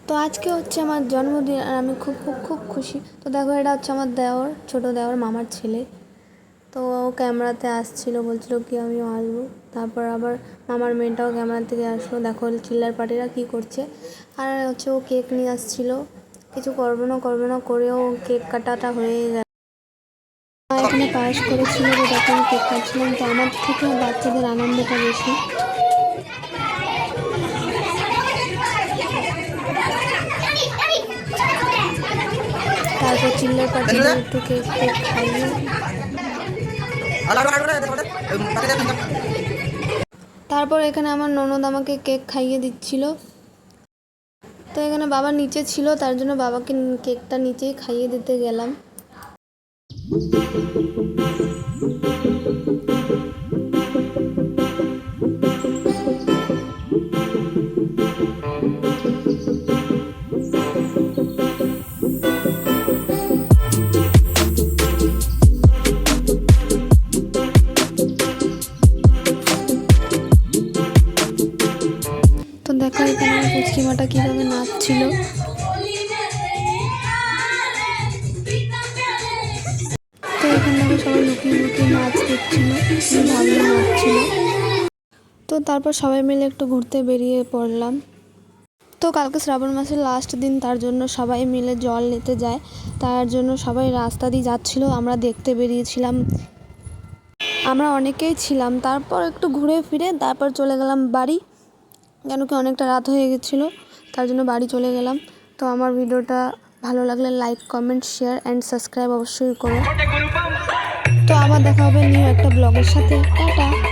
তো আজকে হচ্ছে আমার জন্মদিন আর আমি খুব খুব খুব খুশি। তো দেখো এটা হচ্ছে আমার দেওর, ছোটো দেওর, মামার ছেলে। তো ও ক্যামেরাতে আসছিলো, বলছিলো কি আমিও আসবো। তারপর আবার মামার মেয়েটাও ক্যামেরা থেকে আসলো। দেখো চিল্লার পার্টিরা কী করছে। আর হচ্ছে ও কেক নিয়ে আসছিলো, কিছু করবে না করেও কেক কাটাটা হয়ে গেল। এখানে পায়েস করেছিল, যে দেখো আমি কেক কাটছিলাম। তো আমার থেকে বাচ্চাদের আনন্দটা বেশি। তারপর চিল্লার পার্টিতে একটু কেক খাইয়ে তারপর এখানে আমার ননদ আমাকে কেক খাইয়ে দিচ্ছিল। তো এখানে বাবা নিচে ছিল, তার জন্য বাবাকে কেকটা নিচেই খাইয়ে দিতে গেলাম। তো দেখো এখানে পুচকিমাটা কীভাবে নাচছিল। তো এখানে দেখো সবাই লুকিয়ে লুকিয়ে নাচ দেখছিল, ভালো নাচছিল। তো তারপর সবাই মিলে একটু ঘুরতে বেরিয়ে পড়লাম। তো কালকে শ্রাবণ মাসের লাস্ট দিন, তার জন্য সবাই মিলে জল নিতে যায়। তার জন্য সবাই রাস্তা দিয়ে যাচ্ছিল, আমরা দেখতে বেরিয়েছিলাম। আমরা অনেকেই ছিলাম। তারপর একটু ঘুরে ফিরে তারপর চলে গেলাম বাড়ি, কেন কি অনেকটা রাত হয়ে গেছিলো, তার জন্য বাড়ি চলে গেলাম। তো আমার ভিডিওটা ভালো লাগলে like, comment, share and subscribe অবশ্যই করো। তো আবার দেখা হবে নিউ একটা ব্লগের সাথে। টাটা।